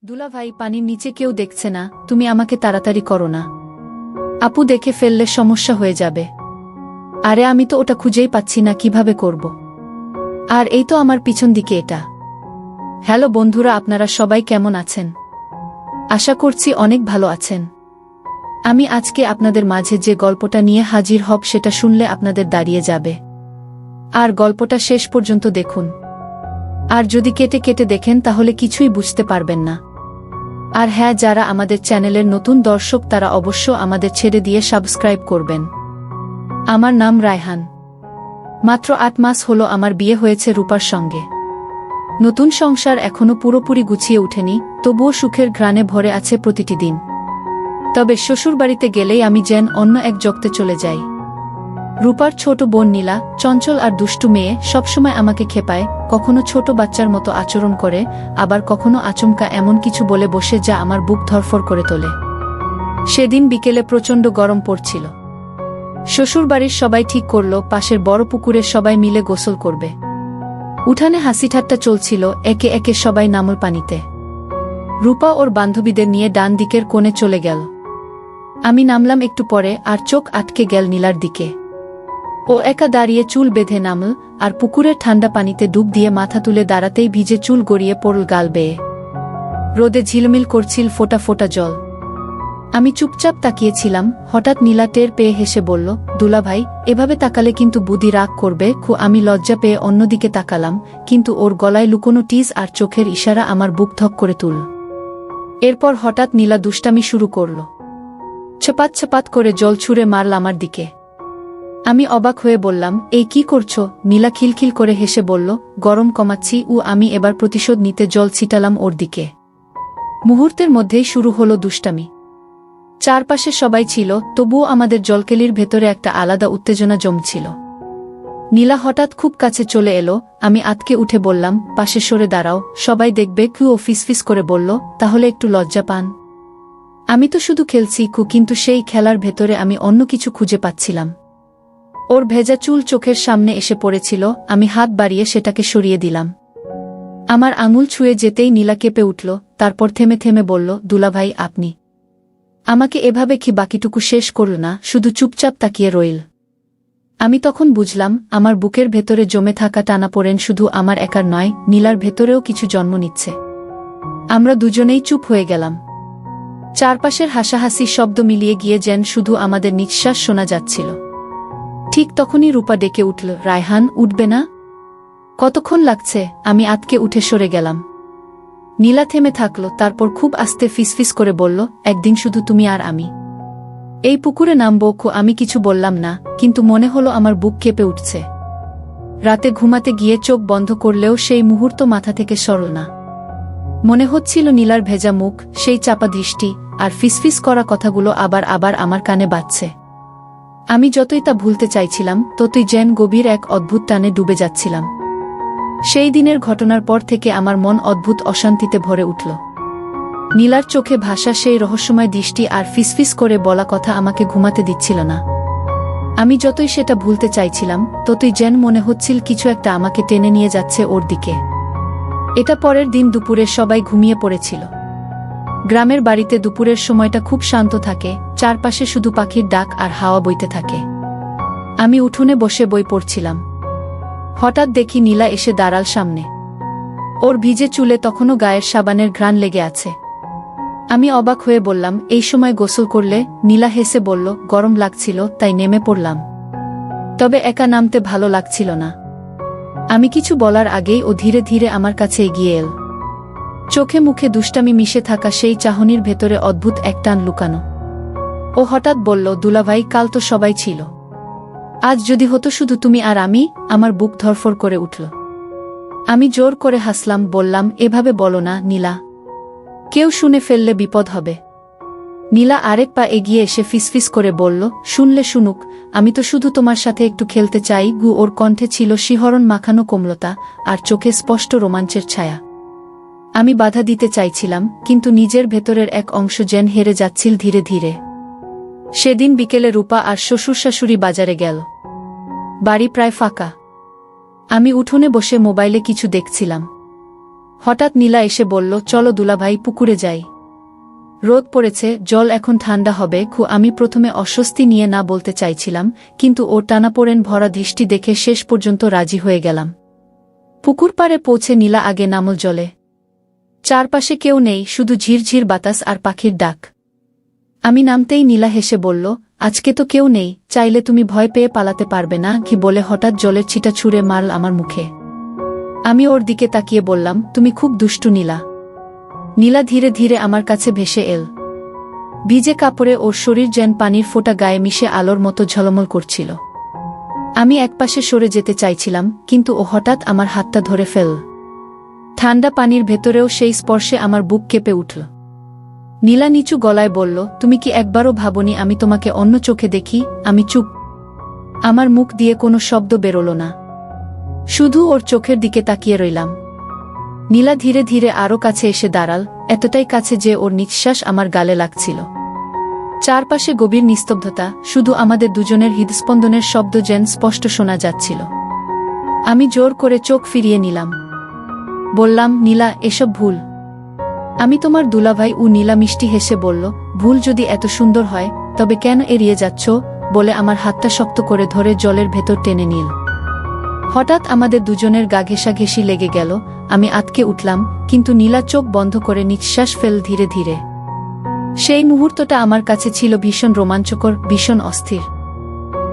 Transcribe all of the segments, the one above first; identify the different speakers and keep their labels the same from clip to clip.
Speaker 1: দুলা ভাই, পানির নিচে কেউ দেখছে না, তুমি আমাকে তাড়াতাড়ি করো না। আপু দেখে ফেললে সমস্যা হয়ে যাবে। আরে আমি তো ওটা খুঁজেই পাচ্ছি না, কিভাবে করব। আর এই তো আমার পিছন দিকে এটা। হ্যালো বন্ধুরা, আপনারা সবাই কেমন আছেন? আশা করছি অনেক ভালো আছেন। আমি আজকে আপনাদের মাঝে যে গল্পটা নিয়ে হাজির হব সেটা শুনলে আপনাদের দাঁড়িয়ে যাবে। আর গল্পটা শেষ পর্যন্ত দেখুন। আর যদি কেটে কেটে দেখেন তাহলে কিছুই বুঝতে পারবেন না। আর হ্যাঁ, যারা আমাদের চ্যানেলের নতুন দর্শক তারা অবশ্য আমাদের ছেড়ে দিয়ে সাবস্ক্রাইব করবেন। আমার নাম রায়হান। মাত্র ৮ মাস হলো আমার বিয়ে হয়েছে রূপার সঙ্গে। নতুন সংসার এখনো পুরোপুরি গুছিয়ে ওঠেনি, তবুও সুখের ঘ্রাণে ভরে আছে প্রতিটি দিন। তবে শ্বশুরবাড়িতে গেলেই আমি যেন অন্য এক জগতে চলে যাই। রূপার ছোট বোন নীলা, চঞ্চল আর দুষ্টু মেয়ে, সবসময় আমাকে খেপায়, কখনো ছোট বাচ্চার মতো আচরণ করে, আবার কখনো আচমকা এমন কিছু বলে বসে যা আমার বুক ধরফর করে তোলে। সেদিন বিকেলে প্রচণ্ড গরম পড়ছিল। শ্বশুরবাড়ির সবাই ঠিক করল পাশের বড় পুকুরে সবাই মিলে গোসল করবে। উঠানে হাসিঠাট্টা চলছিল, একে একে সবাই নামল পানিতে। রূপা ওর বান্ধবীদের নিয়ে ডান দিকের কোণে চলে গেল। আমি নামলাম একটু পরে, আর চোখ আটকে গেল নীলার দিকে। ও একা দাঁড়িয়ে চুল বেঁধে নামল, আর পুকুরের ঠান্ডা পানিতে ডুব দিয়ে মাথা তুলে দাঁড়াতেই ভিজে চুল গড়িয়ে পড়ল গাল বেয়ে। রোদে ঝিলমিল করছিল ফোঁটা ফোঁটা জল। আমি চুপচাপ তাকিয়েছিলাম। হঠাৎ নীলা টের পেয়ে হেসে বলল, দুলা ভাই, এভাবে তাকালে কিন্তু বুদ্ধি রাগ করবে। আমি লজ্জা পেয়ে অন্যদিকে তাকালাম, কিন্তু ওর গলায় লুকোনো টিজ আর চোখের ইশারা আমার বুক ধক করে তুলল। এরপর হঠাৎ নীলা দুষ্টামি শুরু করল। ছপাত ছপাত করে জল ছুঁড়ে মারল আমার দিকে। আমি অবাক হয়ে বললাম, এই কি করছো? নীলা খিলখিল করে হেসে বলল, গরম কমাচ্ছি। আমি এবার প্রতিশোধ নিতে জল ছিটালাম ওর দিকে। মুহূর্তের মধ্যেই শুরু হলো দুষ্টামি। চারপাশে সবাই ছিল, তবুও আমাদের জলকেলির ভেতরে একটা আলাদা উত্তেজনা জমছিল। নীলা হঠাৎ খুব কাছে চলে এলো। আমি আতকে উঠে বললাম, পাশে সরে দাঁড়াও, সবাই দেখবে। ও ফিসফিস করে বলল, তাহলে একটু লজ্জা পান। আমি তো শুধু খেলছি, কিন্তু সেই খেলার ভেতরে আমি অন্য কিছু খুঁজে পাচ্ছিলাম। ওর ভেজা চুল চোখের সামনে এসে পড়েছিল। আমি হাত বাড়িয়ে সেটাকে সরিয়ে দিলাম। আমার আঙুল ছুঁয়ে যেতেই নীলা কেঁপে উঠল, তারপর থেমে থেমে বলল, দুলাভাই, আপনি আমাকে এভাবে কি বাকিটুকু শেষ করল না, শুধু চুপচাপ তাকিয়ে রইল। আমি তখন বুঝলাম আমার বুকের ভেতরে জমে থাকা টানাপোড়েন শুধু আমার একার নয়, নীলার ভেতরেও কিছু জন্ম নিচ্ছে। আমরা দুজনেই চুপ হয়ে গেলাম। চারপাশের হাসাহাসি শব্দ মিলিয়ে গিয়ে যেন শুধু আমাদের নিঃশ্বাস শোনা যাচ্ছিল। ঠিক তখনই রূপা ডেকে উঠল, রায়হান, উঠবে না? কতক্ষণ লাগছে? আমি আতকে উঠে সরে গেলাম। নীলা থেমে থাকল, তারপর খুব আস্তে ফিসফিস করে বলল, একদিন শুধু তুমি আর আমি এই পুকুরে নামবো। আমি কিছু বললাম না, কিন্তু মনে হলো আমার বুক কেঁপে উঠছে। রাতে ঘুমাতে গিয়ে চোখ বন্ধ করলেও সেই মুহূর্ত মাথা থেকে সরল না। মনে হচ্ছিল নীলার ভেজা মুখ, সেই চাপা দৃষ্টি, আর ফিসফিস করা কথাগুলো আবার আবার আমার কানে বাজছে। আমি যতই তা ভুলতে চাইছিলাম, ততই যেন গভীর এক অদ্ভুত টানে ডুবে যাচ্ছিলাম। সেই দিনের ঘটনার পর থেকে আমার মন অদ্ভুত অশান্তিতে ভরে উঠল। নীলার চোখে ভাসা সেই রহস্যময় দৃষ্টি আর ফিসফিস করে বলা কথা আমাকে ঘুমাতে দিচ্ছিল না। আমি যতই সেটা ভুলতে চাইছিলাম, ততই যেন মনে হচ্ছিল কিছু একটা আমাকে টেনে নিয়ে যাচ্ছে ওর দিকে। এটা পরের দিন দুপুরে সবাই ঘুমিয়ে পড়েছিল। গ্রামের বাড়িতে দুপুরের সময়টা খুব শান্ত থাকে, চারপাশে শুধু পাখির ডাক আর হাওয়া বইতে থাকে। আমি উঠোনে বসে বই পড়ছিলাম। হঠাৎ দেখি নীলা এসে দাঁড়াল সামনে। ওর ভিজে চুলে তখনও গায়ের সাবানের ঘ্রাণ লেগে আছে। আমি অবাক হয়ে বললাম, এই সময় গোসল করলে? নীলা হেসে বলল, গরম লাগছিল তাই নেমে পড়লাম। তবে একা নামতে ভালো লাগছিল না। আমি কিছু বলার আগেই ও ধীরে ধীরে আমার কাছে এগিয়ে এল। চোখে মুখে দুষ্টামি মিশে থাকা সেই চাহনির ভেতরে অদ্ভুত এক টান লুকানো। ও হঠাৎ বলল, দুলাভাই, কাল তো সবাই ছিল, আজ যদি হতো শুধু তুমি আর আমি। আমার বুক ধরফর করে উঠল। আমি জোর করে হাসলাম, বললাম, এভাবে বলো না নীলা, কেউ শুনে ফেললে বিপদ হবে। নীলা আরেক পা এগিয়ে এসে ফিসফিস করে বলল, শুনলে শুনুক, আমি তো শুধু তোমার সাথে একটু খেলতে চাই। ওর কণ্ঠে ছিল শিহরণ মাখানো কোমলতা, আর চোখে স্পষ্ট রোমাঞ্চের ছায়া। আমি বাধা দিতে চাইছিলাম, কিন্তু নিজের ভেতরের এক অংশ যেন হেরে যাচ্ছিল ধীরে ধীরে। সেদিন বিকেলে রূপা আর শ্বশুর শাশুড়ি বাজারে গেল। বাড়ি প্রায় ফাঁকা। আমি উঠোনে বসে মোবাইলে কিছু দেখছিলাম। হঠাৎ নীলা এসে বলল, চলো দুলাভাই, পুকুরে যাই। রোদ পড়েছে, জল এখন ঠান্ডা হবে। আমি প্রথমে অস্বস্তি নিয়ে না বলতে চাইছিলাম, কিন্তু ওর টানাপোড়েন ভরা দৃষ্টি দেখে শেষ পর্যন্ত রাজি হয়ে গেলাম। পুকুর পাড়ে পৌঁছে নীলা আগে নামল জলে। চারপাশে কেউ নেই, শুধু ঝিরঝির বাতাস আর পাখির ডাক। আমি নামতেই নীলা হেসে বলল, আজকে তো কেউ নেই, চাইলে তুমি ভয় পেয়ে পালাতে পারবে না কি বলে হঠাৎ জলের ছিটা ছুঁড়ে মারল আমার মুখে। আমি ওর দিকে তাকিয়ে বললাম, তুমি খুব দুষ্টু নীলা। নীলা ধীরে ধীরে আমার কাছে ভেসে এল। ভিজে কাপড়ে ওর শরীর যেন পানির ফোঁটা গায়ে মিশে আলোর মতো ঝলমল করছিল। আমি একপাশে সরে যেতে চাইছিলাম, কিন্তু ও হঠাৎ আমার হাতটা ধরে ফেলল। ঠান্ডা পানির ভেতরেও সেই স্পর্শে আমার বুক কেঁপে উঠল। নীলা নিচু গলায় বলল, তুমি কি একবারও ভাবনি আমি তোমাকে অন্য চোখে দেখি? আমি চুপ। আমার মুখ দিয়ে কোনো শব্দ বেরোল না, শুধু ওর চোখের দিকে তাকিয়ে রইলাম। নীলা ধীরে ধীরে আরও কাছে এসে দাঁড়াল, এতটাই কাছে যে ওর নিঃশ্বাস আমার গালে লাগছিল। চারপাশে গভীর নিস্তব্ধতা, শুধু আমাদের দুজনের হৃদস্পন্দনের শব্দ যেন স্পষ্ট শোনা যাচ্ছিল। আমি জোর করে চোখ ফিরিয়ে নিলাম। বললাম, নীলা, এসব ভুল। আমি তোমার দুলাভাই। নীলা মিষ্টি হেসে বলল, ভুল যদি এত সুন্দর হয় তবে কেন এড়িয়ে যাচ্ছ? বলে আমার হাতটা শক্ত করে ধরে জলের ভেতর টেনে নিল। হঠাৎ আমাদের দুজনের গা ঘেঁষাঘেঁষি লেগে গেল। আমি আটকে উঠলাম, কিন্তু নীলা চোখ বন্ধ করে নিঃশ্বাস ফেল ধীরে ধীরে। সেই মুহূর্তটা আমার কাছে ছিল ভীষণ রোমাঞ্চকর, ভীষণ অস্থির।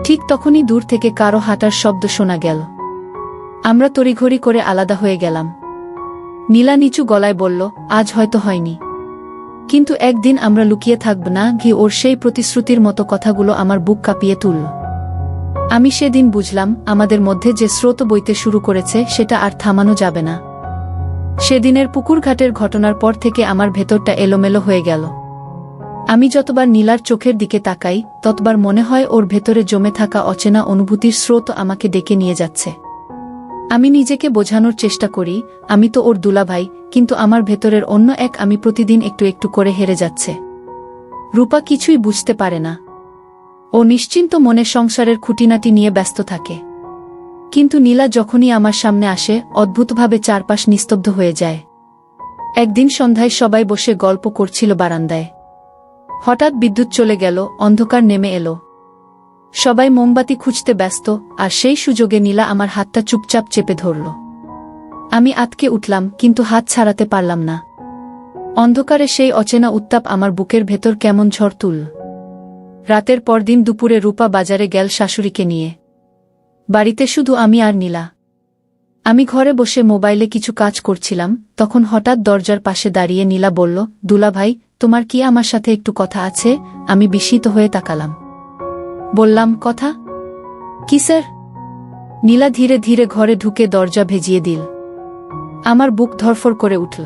Speaker 1: ঠিক তখনই দূর থেকে কারো হাঁটার শব্দ শোনা গেল। আমরা তড়িঘড়ি করে আলাদা হয়ে গেলাম। নীলা নিচু গলায় বলল, আজ হয়তো হয়নি, কিন্তু একদিন আমরা লুকিয়ে থাকব না। ওর সেই প্রতিশ্রুতির মতো কথাগুলো আমার বুক কাঁপিয়ে তুলল। আমি সেদিন বুঝলাম, আমাদের মধ্যে যে স্রোত বইতে শুরু করেছে সেটা আর থামানো যাবে না। সেদিনের পুকুরঘাটের ঘটনার পর থেকে আমার ভেতরটা এলোমেলো হয়ে গেল। আমি যতবার নীলার চোখের দিকে তাকাই, ততবার মনে হয় ওর ভেতরে জমে থাকা অচেনা অনুভূতির স্রোত আমাকে ডেকে নিয়ে যাচ্ছে। আমি নিজেকে বোঝানোর চেষ্টা করি, আমি তো ওর দুলাভাই, কিন্তু আমার ভেতরের অন্য এক আমি প্রতিদিন একটু একটু করে হেরে যাচ্ছে। রূপা কিছুই বুঝতে পারে না। ও নিশ্চিন্ত মনে সংসারের খুঁটিনাটি নিয়ে ব্যস্ত থাকে। কিন্তু নীলা যখনই আমার সামনে আসে, অদ্ভুতভাবে চারপাশ নিস্তব্ধ হয়ে যায়। একদিন সন্ধ্যায় সবাই বসে গল্প করছিল বারান্দায়। হঠাৎ বিদ্যুৎ চলে গেল, অন্ধকার নেমে এলো। সবাই মোমবাতি খুঁজতে ব্যস্ত, আর সেই সুযোগে নীলা আমার হাতটা চুপচাপ চেপে ধরল। আমি আটকে উঠলাম, কিন্তু হাত ছাড়াতে পারলাম না। অন্ধকারে সেই অচেনা উত্তাপ আমার বুকের ভেতর কেমন ঝড় তুলল। রাতের পরদিন দুপুরে রূপা বাজারে গেল শাশুড়িকে নিয়ে। বাড়িতে শুধু আমি আর নীলা। আমি ঘরে বসে মোবাইলে কিছু কাজ করছিলাম, তখন হঠাৎ দরজার পাশে দাঁড়িয়ে নীলা বলল, দুলাভাই, তোমার কি আমার সাথে একটু কথা আছে? আমি বিস্মিত হয়ে তাকালাম। বললাম, কথা? কি স্যার? নীলা ধীরে ধীরে ঘরে ঢুকে দরজা ভেজিয়ে দিল। আমার বুক ধরফর করে উঠল।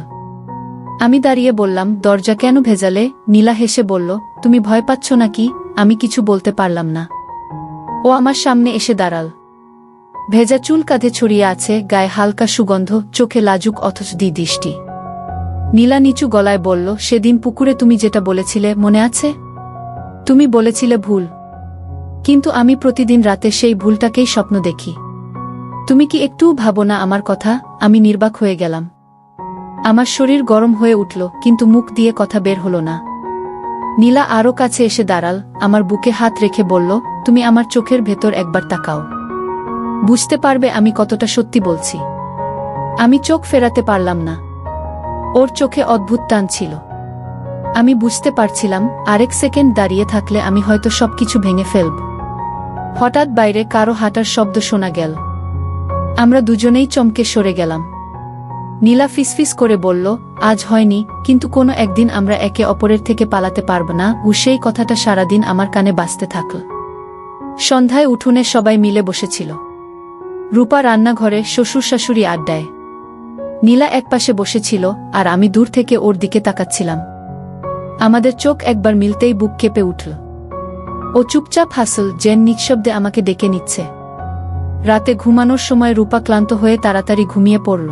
Speaker 1: আমি দাঁড়িয়ে বললাম, দরজা কেন ভেজালে? নীলা হেসে বলল, তুমি ভয় পাচ্ছ নাকি? আমি কিছু বলতে পারলাম না। ও আমার সামনে এসে দাঁড়াল। ভেজা চুল কাঁধে ছড়িয়ে আছে, গায়ে হালকা সুগন্ধ, চোখে লাজুক অথচ দৃষ্টি। নীলা নিচু গলায় বলল, সেদিন পুকুরে তুমি যেটা বলেছিলে মনে আছে? তুমি বলেছিলে ভুল, কিন্তু আমি প্রতিদিন রাতে সেই ভুলটাকেই স্বপ্ন দেখি। তুমি কি একটুও ভাবো না আমার কথা? আমি নির্বাক হয়ে গেলাম। আমার শরীর গরম হয়ে উঠল, কিন্তু মুখ দিয়ে কথা বের হলো না। নীলা আরও কাছে এসে দাঁড়াল, আমার বুকে হাত রেখে বলল, তুমি আমার চোখের ভেতর একবার তাকাও, বুঝতে পারবে আমি কতটা সত্যি বলছি। আমি চোখ ফেরাতে পারলাম না। ওর চোখে অদ্ভুত টান ছিল। আমি বুঝতে পারছিলাম, আরেক সেকেন্ড দাঁড়িয়ে থাকলে আমি হয়তো সবকিছু ভেঙে ফেলব। হঠাৎ বাইরে কারো হাঁটার শব্দ শোনা গেল। আমরা দুজনেই চমকে সরে গেলাম। নীলা ফিসফিস করে বলল, আজ হয়নি, কিন্তু কোনো একদিন আমরা একে অপরের থেকে পালাতে পারব না। সেই কথাটা সারাদিন আমার কানে বাজতে থাকল। সন্ধ্যায় উঠোনে সবাই মিলে বসেছিল। রূপা রান্নাঘরে, শ্বশুর শাশুড়ি আড্ডায়। নীলা একপাশে বসেছিল, আর আমি দূর থেকে ওর দিকে তাকাচ্ছিলাম। আমাদের চোখ একবার মিলতেই বুক কেঁপে উঠল। ও চুপচাপ হাসল, যেন নিঃশব্দে আমাকে ডেকে নিচ্ছে। রাতে ঘুমানোর সময় রূপা ক্লান্ত হয়ে তাড়াতাড়ি ঘুমিয়ে পড়ল।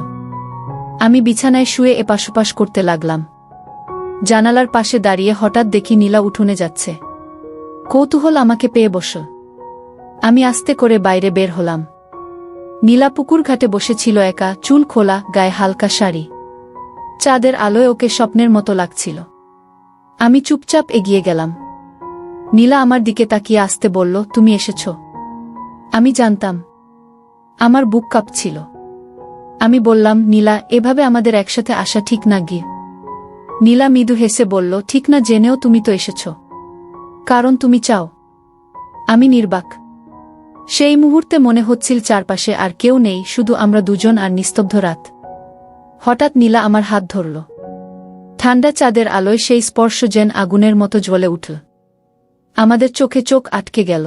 Speaker 1: আমি বিছানায় শুয়ে এপাশোপাশ করতে লাগলাম। জানালার পাশে দাঁড়িয়ে হঠাৎ দেখি নীলা উঠোনে যাচ্ছে। কৌতূহল আমাকে পেয়ে বসল। আমি আস্তে করে বাইরে বের হলাম। নীলা পুকুর ঘাটে বসেছিল একা, চুল খোলা, গায়ে হালকা শাড়ি। চাঁদের আলোয় ওকে স্বপ্নের মতো লাগছিল। আমি চুপচাপ এগিয়ে গেলাম। নীলা আমার দিকে তাকিয়ে আসতে বলল, তুমি এসেছ। আমি জানতাম। আমার বুক কাঁপছিল। আমি বললাম, নীলা, এভাবে আমাদের একসাথে আসা ঠিক না গিয়ে। নীলা মৃদু হেসে বলল, ঠিক না জেনেও তুমি তো এসেছ, কারণ তুমি চাও। আমি নির্বাক। সেই মুহূর্তে মনে হচ্ছিল চারপাশে আর কেউ নেই, শুধু আমরা দুজন আর নিস্তব্ধ রাত। হঠাৎ নীলা আমার হাত ধরল। ঠান্ডা চাঁদের আলোয় সেই স্পর্শ যেন আগুনের মতো জ্বলে উঠল। আমাদের চোখে চোখ আটকে গেল।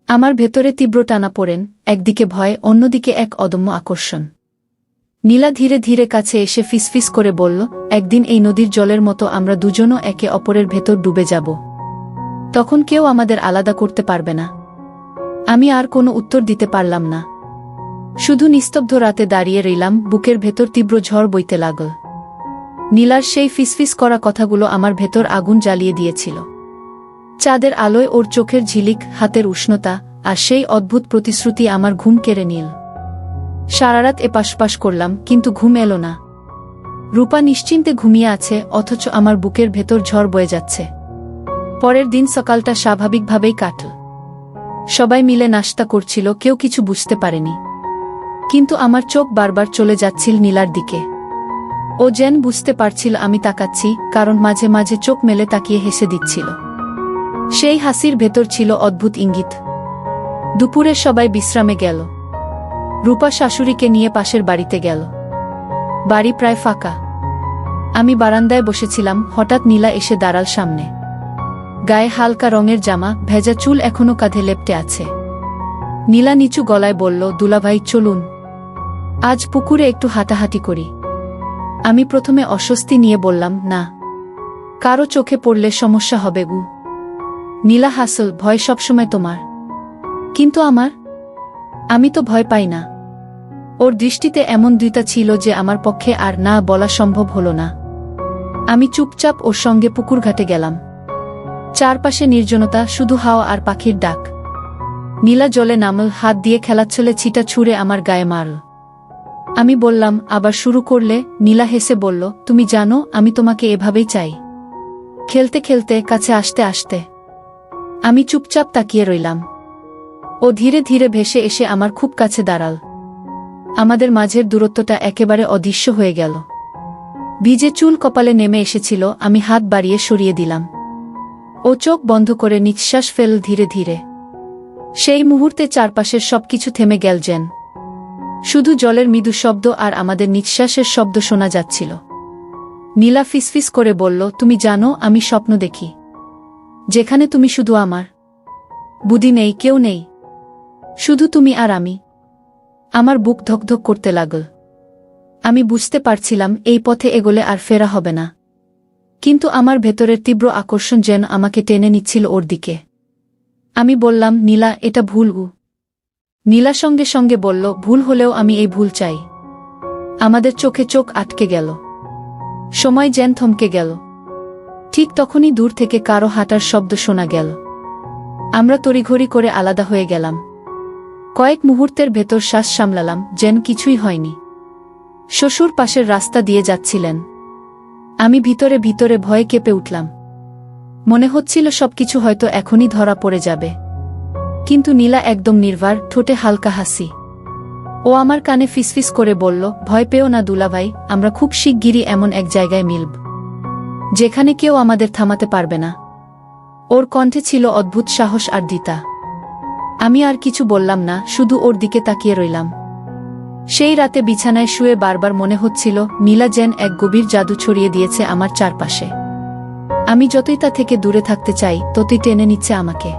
Speaker 1: আমার ভেতরে তীব্র টানা পড়েন, একদিকে ভয়, অন্যদিকে এক অদম্য আকর্ষণ। নীলা ধীরে ধীরে কাছে এসে ফিসফিস করে বলল, একদিন এই নদীর জলের মতো আমরা দুজনও একে অপরের ভেতর ডুবে যাব। তখন কেউ আমাদের আলাদা করতে পারবে না। আমি আর কোনো উত্তর দিতে পারলাম না। শুধু নিস্তব্ধ রাতে দাঁড়িয়ে রইলাম, বুকের ভেতর তীব্র ঝড় বইতে লাগল। নীলার সেই ফিসফিস করা কথাগুলো আমার ভেতর আগুন জ্বালিয়ে দিয়েছিল। চাঁদের আলোয় ওর চোখের ঝিলিক, হাতের উষ্ণতা আর সেই অদ্ভুত প্রতিশ্রুতি আমার ঘুম কেড়ে নিল। সারারাত এপাশপাশ করলাম, কিন্তু ঘুম এলো না। রূপা নিশ্চিন্তে ঘুমিয়ে আছে, অথচ আমার বুকের ভেতর ঝড় বয়ে যাচ্ছে। পরের দিন সকালটা স্বাভাবিকভাবেই কাটল। সবাই মিলে নাশতা করছিল, কেউ কিছু বুঝতে পারেনি। কিন্তু আমার চোখ বারবার চলে যাচ্ছিল নীলার দিকে। ও যেন বুঝতে পারছিল আমি তাকাচ্ছি, কারণ মাঝে মাঝে চোখ মেলে তাকিয়ে হেসে দিচ্ছিল। সেই হাসির ভেতর ছিল অদ্ভুত ইঙ্গিত। দুপুরে সবাই বিশ্রামে গেল। রূপা শাশুড়িকে নিয়ে পাশের বাড়িতে গেল। বাড়ি প্রায় ফাঁকা। আমি বারান্দায় বসেছিলাম, হঠাৎ নীলা এসে দাঁড়াল সামনে। গায়ে হালকা রঙের জামা, ভেজা চুল এখনো কাঁধে লেপ্টে আছে। নীলা নিচু গলায় বলল, দুলাভাই চলুন, আজ পুকুরে একটু হাঁটাহাঁটি করি। আমি প্রথমে অস্বস্তি নিয়ে বললাম, না, কারো চোখে পড়লে সমস্যা হবে গু। নীলা হাসল, ভয় সবসময় তোমার, কিন্তু আমার? আমি তো ভয় পাই না। ওর দৃষ্টিতে এমন দ্বিধা ছিল যে আমার পক্ষে আর না বলা সম্ভব হল না। আমি চুপচাপ ওর সঙ্গে পুকুর ঘাটে গেলাম। চারপাশে নির্জনতা, শুধু হাওয়া আর পাখির ডাক। নীলা জলে নামল, হাত দিয়ে খেলাচ্ছলে ছিটা ছুঁড়ে আমার গায়ে মারল। আমি বললাম, আবার শুরু করলে? নীলা হেসে বলল, তুমি জানো আমি তোমাকে এভাবেই চাই। খেলতে খেলতে, কাছে আসতে আসতে। আমি চুপচাপ তাকিয়ে রইলাম। ও ধীরে ধীরে ভেসে এসে আমার খুব কাছে দাঁড়াল। আমাদের মাঝের দূরত্বটা একেবারে অদৃশ্য হয়ে গেল। ভিজে চুল কপালে নেমে এসেছিল, আমি হাত বাড়িয়ে সরিয়ে দিলাম। ও চোখ বন্ধ করে নিঃশ্বাস ফেলল ধীরে ধীরে। সেই মুহূর্তে চারপাশের সবকিছু থেমে গেল যেন। শুধু জলের মৃদু শব্দ আর আমাদের নিঃশ্বাসের শব্দ শোনা যাচ্ছিল। নীলা ফিসফিস করে বলল, তুমি জানো আমি স্বপ্ন দেখি, যেখানে তুমি শুধু আমার। বুদ্ধি নেই, কেউ নেই, শুধু তুমি আর আমি। আমার বুক ধকধক করতে লাগল। আমি বুঝতে পারছিলাম এই পথে এগোলে আর ফেরা হবে না। কিন্তু আমার ভেতরের তীব্র আকর্ষণ যেন আমাকে টেনে নিচ্ছিল ওর দিকে। আমি বললাম, নীলা, এটা ভুল। নীলা সঙ্গে সঙ্গে বলল, ভুল হলেও আমি এই ভুল চাই। আমাদের চোখে চোখ আটকে গেল। সময় যেন থমকে গেল। ঠিক তখনই দূর থেকে কারো হাঁটার শব্দ শোনা গেল। আমরা তড়িঘড়ি করে আলাদা হয়ে গেলাম। কয়েক মুহূর্তের ভেতর শ্বাস সামলালাম, যেন কিছুই হয়নি। শ্বশুর পাশের রাস্তা দিয়ে যাচ্ছিলেন। আমি ভিতরে ভিতরে ভয়ে কেঁপে উঠলাম। মনে হচ্ছিল সবকিছু হয়তো এখনই ধরা পড়ে যাবে। কিন্তু নীলা একদম নির্ভার, ঠোঁটে হালকা হাসি। ও আমার কানে ফিসফিস করে বলল, ভয় পেও না দুলাভাই, আমরা খুব শিগগিরই এমন এক জায়গায় মিলব, যেখানে কেউ আমাদের থামাতে পারবে না। ওর কণ্ঠে ছিল অদ্ভুত সাহস আর দ্বিধা। আমি আর কিছু বললাম না, শুধু ওর দিকে তাকিয়ে রইলাম। সেই রাতে বিছানায় শুয়ে বারবার মনে হচ্ছিল নীলা যেন এক গভীর জাদু ছড়িয়ে দিয়েছে আমার চারপাশে। আমি যতই তা থেকে দূরে থাকতে চাই, ততই টেনে নিচ্ছে আমাকে।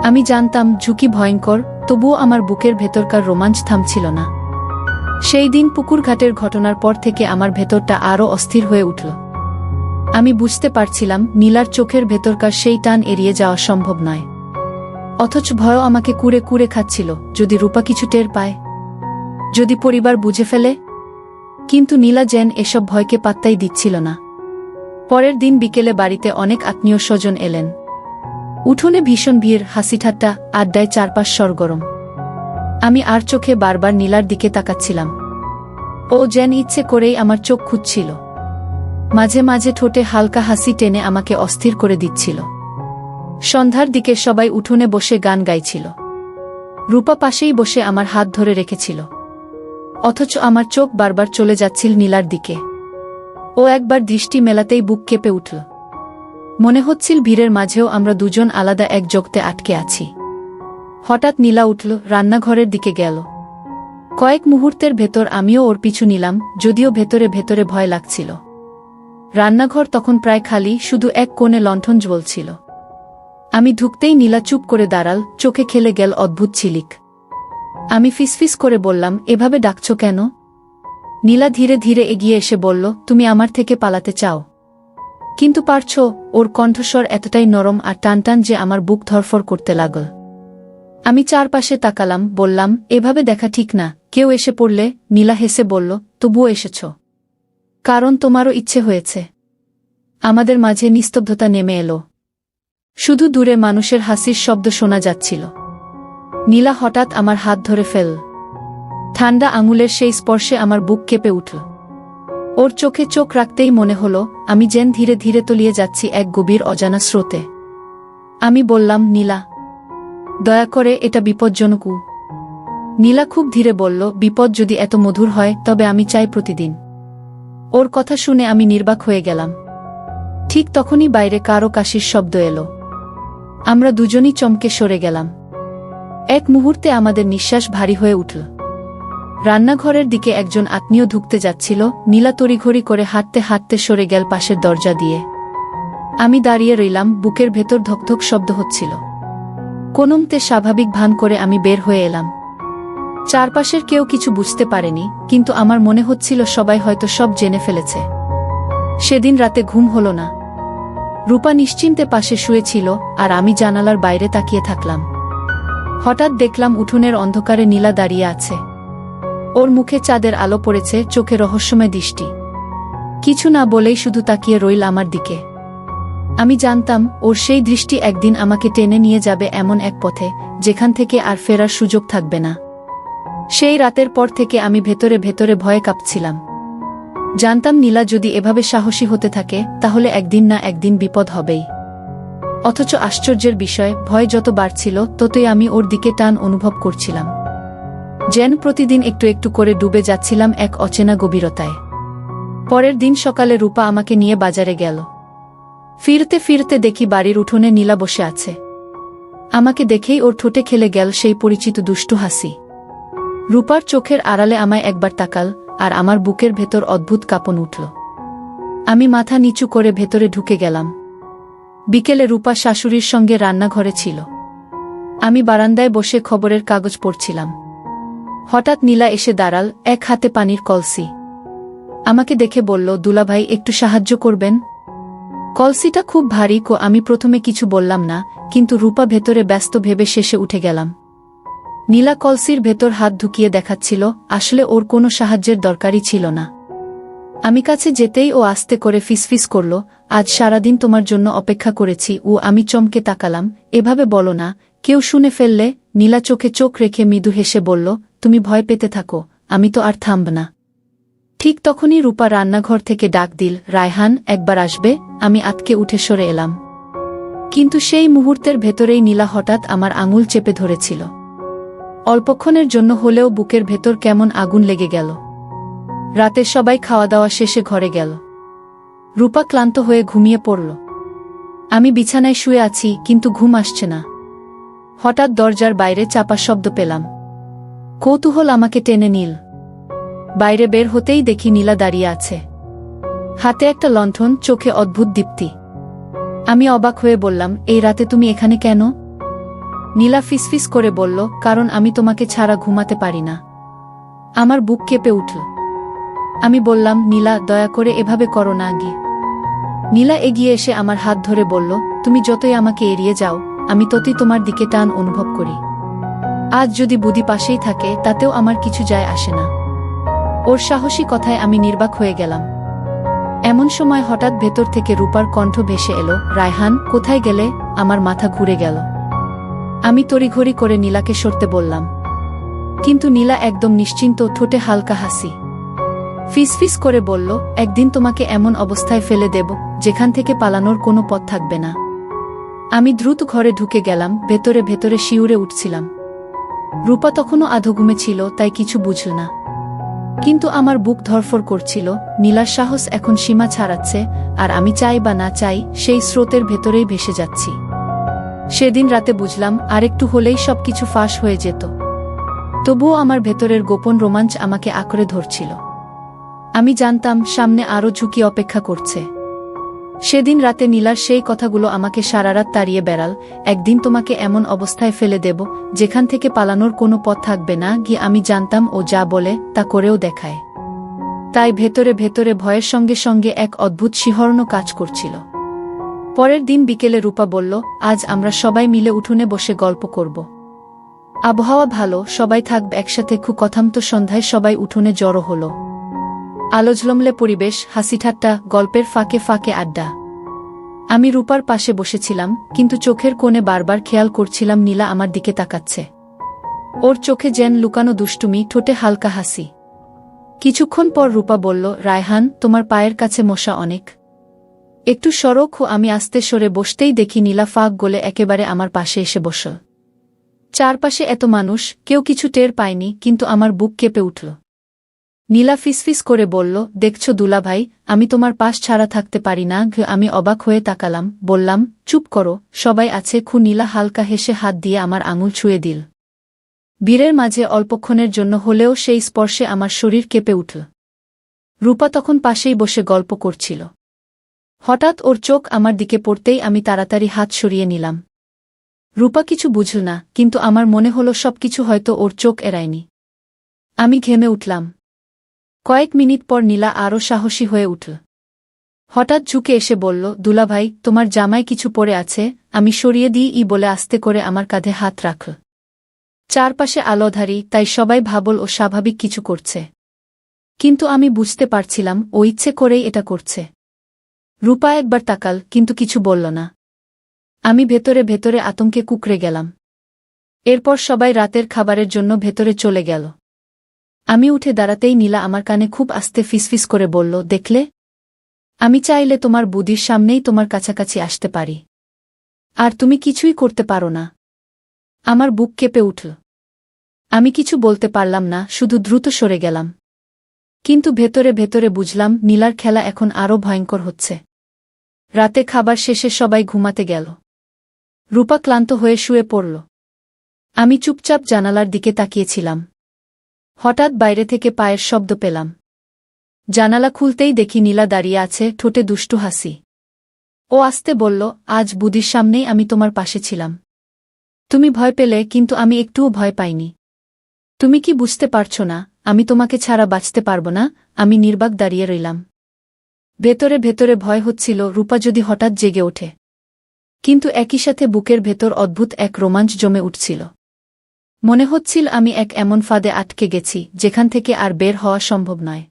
Speaker 1: আমি জানতাম ঝুঁকি ভয়ঙ্কর, তবুও আমার বুকের ভেতরকার রোমাঞ্চ থামছিল না। সেই দিন পুকুর ঘাটের ঘটনার পর থেকে আমার ভেতরটা আরও অস্থির হয়ে উঠল। আমি বুঝতে পারছিলাম নীলার চোখের ভেতরকার সেই টান এড়িয়ে যাওয়া সম্ভব নয়। অথচ ভয়ও আমাকে কুরে কুরে খাচ্ছিল, যদি রূপা কিছু টের পায়, যদি পরিবার বুঝে ফেলে। কিন্তু নীলা যেন এসব ভয়কে পাত্তাই দিচ্ছিল না। পরের দিন বিকেলে বাড়িতে অনেক আত্মীয় স্বজন এলেন। উঠোনে ভীষণ ভিড়, হাসিঠাট্টা, আড্ডায় চারপাশ সরগরম। আমি আর চোখে বারবার নীলার দিকে তাকাচ্ছিলাম। ও ও যেন ইচ্ছে করেই আমার চোখ খুঁজছিল। মাঝে মাঝে ঠোঁটে হালকা হাসি টেনে আমাকে অস্থির করে দিচ্ছিল। সন্ধ্যার দিকে সবাই উঠোনে বসে গান গাইছিল। রূপা পাশেই বসে আমার হাত ধরে রেখেছিল। অথচ আমার চোখ বারবার চলে যাচ্ছিল নীলার দিকে। ও একবার দৃষ্টি মেলাতেই বুক কেঁপে উঠল। মনে হচ্ছিল ভিড়ের মাঝেও আমরা দুজন আলাদা এক জগতে আটকে আছি। হঠাৎ নীলা উঠল, রান্নাঘরের দিকে গেল। কয়েক মুহূর্তের ভেতর আমিও ওর পিছু নিলাম, যদিও ভেতরে ভেতরে ভয় লাগছিল। রান্নাঘর তখন প্রায় খালি, শুধু এক কোণে লণ্ঠন জ্বলছিল। আমি ঢুকতেই নীলা চুপ করে দাঁড়াল, চোখে খেলে গেল অদ্ভুত ঝিলিক। আমি ফিসফিস করে বললাম, এভাবে ডাকছ কেন? নীলা ধীরে ধীরে এগিয়ে এসে বলল, তুমি আমার থেকে পালাতে চাও, কিন্তু পারছ? ওর কণ্ঠস্বর এতটাই নরম আর টানটান যে আমার বুক ধরফর করতে লাগল। আমি চারপাশে তাকালাম, বললাম, এভাবে দেখা ঠিক না। কেউ এসে পড়লে? নীলা হেসে বলল, তবুও এসেছ, কারণ তোমারও ইচ্ছে হয়েছে। আমাদের মাঝে নিস্তব্ধতা নেমে এলো। শুধু দূরে মানুষের হাসির শব্দ শোনা যাচ্ছিল। নীলা হঠাৎ আমার হাত ধরে ফেল। ঠান্ডা আঙুলের সেই স্পর্শে আমার বুক কেঁপে উঠল। ওর চোখে চোখ রাখতেই মনে হলো আমি যেন ধীরে ধীরে তলিয়ে যাচ্ছি এক গভীর অজানা স্রোতে। আমি বললাম, নীলা, দয়া করে, এটা বিপজ্জনক। নীলা খুব ধীরে বলল, বিপদ যদি এত মধুর হয় তবে আমি চাই প্রতিদিন। ওর কথা শুনে আমি নির্বাক হয়ে গেলাম। ঠিক তখনই বাইরে কারো কাশির শব্দ এলো। আমরা দুজনই চমকে সরে গেলাম। এক মুহূর্তে আমাদের নিঃশ্বাস ভারী হয়ে উঠল। রান্নাঘরের দিকে একজন আত্মীয় ঢুকতে যাচ্ছিল। নীলা তড়িঘড়ি করে হাঁটতে হাঁটতে সরে গেল পাশের দরজা দিয়ে। আমি দাঁড়িয়ে রইলাম, বুকের ভেতর ধকধক শব্দ হচ্ছিল। কোনোমতে স্বাভাবিক ভান করে আমি বের হয়ে এলাম। চারপাশের কেউ কিছু বুঝতে পারেনি, কিন্তু আমার মনে হচ্ছিল সবাই হয়তো সব জেনে ফেলেছে। সেদিন রাতে ঘুম হল না। রূপা নিশ্চিন্তে পাশে শুয়েছিল, আর আমি জানালার বাইরে তাকিয়ে থাকলাম। হঠাৎ দেখলাম উঠোনের অন্ধকারে নীলা দাঁড়িয়ে আছে। ওর মুখে চাঁদের আলো পড়েছে, চোখে রহস্যময় দৃষ্টি। কিছু না বলেই শুধু তাকিয়ে রইল আমার দিকে। আমি জানতাম ওর সেই দৃষ্টি একদিন আমাকে টেনে নিয়ে যাবে এমন এক পথে যেখান থেকে আর ফেরার সুযোগ থাকবে না। সেই রাতের পর থেকে আমি ভেতরে ভেতরে ভয়ে কাঁপছিলাম। জানতাম নীলা যদি এভাবে সাহসী হতে থাকে তাহলে একদিন না একদিন বিপদ হবেই। অথচ আশ্চর্যের বিষয়, ভয় যত বাড়ছিল ততই আমি ওর দিকে টান অনুভব করছিলাম। যেন প্রতিদিন একটু একটু করে ডুবে যাচ্ছিলাম এক অচেনা গভীরতায়। পরের দিন সকালে রূপা আমাকে নিয়ে বাজারে গেল। ফিরতে ফিরতে দেখি বাড়ির উঠোনে নীলা বসে আছে। আমাকে দেখেই ওর ঠোঁটে খেলে গেল সেই পরিচিত দুষ্টু হাসি। রূপার চোখের আড়ালে আমায় একবার তাকাল, আর আমার বুকের ভেতর অদ্ভুত কাঁপন উঠল। আমি মাথা নিচু করে ভেতরে ঢুকে গেলাম। বিকেলে রূপা শাশুড়ির সঙ্গে রান্নাঘরে ছিল। আমি বারান্দায় বসে খবরের কাগজ পড়ছিলাম। হঠাৎ নীলা এসে দাঁড়াল, এক হাতে পানির কলসি। আমাকে দেখে বলল, দুলাভাই, একটু সাহায্য করবেন? কলসিটা খুব ভারী। আমি প্রথমে কিছু বললাম না, কিন্তু রূপা ভেতরে ব্যস্ত ভেবে শেষে উঠে গেলাম। নীলা কলসির ভেতর হাত ঢুকিয়ে দেখাচ্ছিল। আসলে ওর কোনো সাহায্যের দরকারই ছিল না। আমি কাছে যেতেই ও আস্তে করে ফিসফিস করল, আজ সারাদিন তোমার জন্য অপেক্ষা করেছি। আমি চমকে তাকালাম। এভাবে বলো না, কেউ শুনে ফেললে। নীলা চোখে চোখ রেখে মৃদু হেসে বলল, তুমি ভয় পেতে থাকো, আমি তো আর থামব না। ঠিক তখনই রূপা রান্নাঘর থেকে ডাক দিল, রায়হান, একবার আসবে? আমি আতকে উঠে সরে এলাম। কিন্তু সেই মুহূর্তের ভেতরেই নীলা হঠাৎ আমার আঙুল চেপে ধরেছিল। অল্পক্ষণের জন্য হলেও বুকের ভেতর কেমন আগুন লেগে গেল। রাতে সবাই খাওয়া দাওয়া শেষে ঘরে গেল। রূপা ক্লান্ত হয়ে ঘুমিয়ে পড়ল। আমি বিছানায় শুয়ে আছি, কিন্তু ঘুম আসছে না। হঠাৎ দরজার বাইরে চাপা শব্দ পেলাম। কৌতূহল আমাকে টেনে নিল। বাইরে বের হতেই দেখি নীলা দাঁড়িয়ে আছে, হাতে একটা লণ্ঠন, চোখে অদ্ভুত দীপ্তি। আমি অবাক হয়ে বললাম, এই রাতে তুমি এখানে কেন? নীলা ফিসফিস করে বলল, কারণ আমি তোমাকে ছাড়া ঘুমাতে পারি না। আমার বুক কেঁপে উঠল। আমি বললাম, নীলা, দয়া করে এভাবে করো না গিয়ে। নীলা এগিয়ে এসে আমার হাত ধরে বলল, তুমি যতই আমাকে এড়িয়ে যাও, আমি ততই তোমার দিকে টান অনুভব করি। আজ যদি বুদি পাশেই থাকে তাতেও আমার কিছু যায় আসে না। ওর সাহসী কথায় আমি নির্বাক হয়ে গেলাম। এমন সময় হঠাৎ ভেতর থেকে রূপার কণ্ঠ ভেসে এলো, রায়হান, কোথায় গেলে? আমার মাথা ঘুরে গেল। আমি তড়িঘড়ি করে নীলাকে সরতে বললাম, কিন্তু নীলা একদম নিশ্চিন্ত, ঠোঁটে হালকা হাসি। ফিসফিস করে বলল, একদিন তোমাকে এমন অবস্থায় ফেলে দেব যেখান থেকে পালানোর কোনো পথ থাকবে না। আমি দ্রুত ঘরে ঢুকে গেলাম, ভেতরে ভেতরে শিউরে উঠছিলাম। রূপা তখনও আধঘুমে ছিল, তাই কিছু বুঝল না। কিন্তু আমার বুক ধরফর করছিল। নীলার সাহস এখন সীমা ছাড়াচ্ছে, আর আমি চাই বা না চাই সেই স্রোতের ভেতরেই ভেসে যাচ্ছি। সেদিন রাতে বুঝলাম আরেকটু হলেই সবকিছু ফাঁস হয়ে যেত। তবুও আমার ভেতরের গোপন রোমাঞ্চ আমাকে আঁকড়ে ধরছিল। আমি জানতাম সামনে আরও ঝুঁকি অপেক্ষা করছে। সেদিন রাতে নীলার সেই কথাগুলো আমাকে সারারাত তাড়িয়ে বেড়াল। একদিন তোমাকে এমন অবস্থায় ফেলে দেব যেখান থেকে পালানোর কোনো পথ থাকবে না। গিয়ে আমি জানতাম ও যা বলে তা করেও দেখায়। তাই ভেতরে ভেতরে ভয়ের সঙ্গে সঙ্গে এক অদ্ভুত শিহরণও কাজ করছিল। পরের দিন বিকেলে রূপা বলল, আজ আমরা সবাই মিলে উঠোনে বসে গল্প করব। আবহাওয়া ভালো, সবাই থাকবে একসাথে। কথামতো সন্ধ্যায় সবাই উঠোনে জড়ো হলো। আলো ঝলমলে পরিবেশ, হাসিঠাট্টা, গল্পের ফাঁকে ফাঁকে আড্ডা। আমি রূপার পাশে বসেছিলাম, কিন্তু চোখের কোণে বারবার খেয়াল করছিলাম নীলা আমার দিকে তাকাচ্ছে। ওর চোখে যেন লুকানো দুষ্টুমি, ঠোঁটে হালকা হাসি। কিছুক্ষণ পর রূপা বলল, রায়হান, তোমার পায়ের কাছে মশা অনেক, একটু সরো। আমি আস্তে সরে বসতেই দেখি নীলা ফাঁক গলে একেবারে আমার পাশে এসে বসল। চারপাশে এত মানুষ, কেউ কিছু টের পায়নি, কিন্তু আমার বুক কেঁপে উঠল। নীলা ফিসফিস করে বলল, দেখছো দুলাভাই, আমি তোমার পাশ ছাড়া থাকতে পারি না। আমি অবাক হয়ে তাকালাম, বললাম, চুপ করো, সবাই আছে। নীলা হালকা হেসে হাত দিয়ে আমার আঙুল ছুঁয়ে দিল। বীরের মাঝে অল্পক্ষণের জন্য হলেও সেই স্পর্শে আমার শরীর কেঁপে উঠল। রূপা তখন পাশেই বসে গল্প করছিল। হঠাৎ ওর চোখ আমার দিকে পড়তেই আমি তাড়াতাড়ি হাত সরিয়ে নিলাম। রূপা কিছু বুঝল না, কিন্তু আমার মনে হলো সবকিছু হয়তো ওর চোখ এড়ায়নি। আমি ঘেমে উঠলাম। কয়েক মিনিট পর নীলা আরও সাহসী হয়ে উঠল। হঠাৎ ঝুঁকে এসে বলল, দুলাভাই, তোমার জামায় কিছু পড়ে আছে। আমি সরিয়ে দিই বলে আস্তে করে আমার কাঁধে হাত রাখল। চারপাশে আলোধারী, তাই সবাই ভাবল ও স্বাভাবিক কিছু করছে। কিন্তু আমি বুঝতে পারছিলাম ও ইচ্ছে করেই এটা করছে। রূপা একবার তাকাল, কিন্তু কিছু বলল না। আমি ভেতরে ভেতরে আতঙ্কে কুঁকড়ে গেলাম। এরপর সবাই রাতের খাবারের জন্য ভেতরে চলে গেল। আমি উঠে দাঁড়াতেই নীলা আমার কানে খুব আস্তে ফিসফিস করে বলল, দেখলে, আমি চাইলে তোমার বুদির সামনেই তোমার কাছাকাছি আসতে পারি, আর তুমি কিছুই করতে পারো না। আমার বুক কেঁপে উঠল। আমি কিছু বলতে পারলাম না, শুধু দ্রুত সরে গেলাম। কিন্তু ভেতরে ভেতরে বুঝলাম নীলার খেলা এখন আরও ভয়ঙ্কর হচ্ছে। রাতে খাবার শেষে সবাই ঘুমাতে গেল। রূপা ক্লান্ত হয়ে শুয়ে পড়ল। আমি চুপচাপ জানালার দিকে তাকিয়েছিলাম। হঠাৎ বাইরে থেকে পায়ের শব্দ পেলাম। জানালা খুলতেই দেখি নীলা দাঁড়িয়ে আছে, ঠোঁটে দুষ্টু হাসি। ও আস্তে বলল, আজ বুদির সামনেই আমি তোমার পাশে ছিলাম। তুমি ভয় পেলে, কিন্তু আমি একটুও ভয় পাইনি। তুমি কি বুঝতে পারছো না, আমি তোমাকে ছাড়া বাঁচতে পারব না? আমি নির্বাক দাঁড়িয়ে রইলাম। ভেতরে ভেতরে ভয় হচ্ছিল রূপা যদি হঠাৎ জেগে ওঠে। কিন্তু একই সাথে বুকের ভেতর অদ্ভুত এক রোমাঞ্চ জমে উঠছিল। মনে হচ্ছিল আমি এক এমন ফাঁদে আটকে গেছি যেখান থেকে আর বের হওয়া সম্ভব নয়।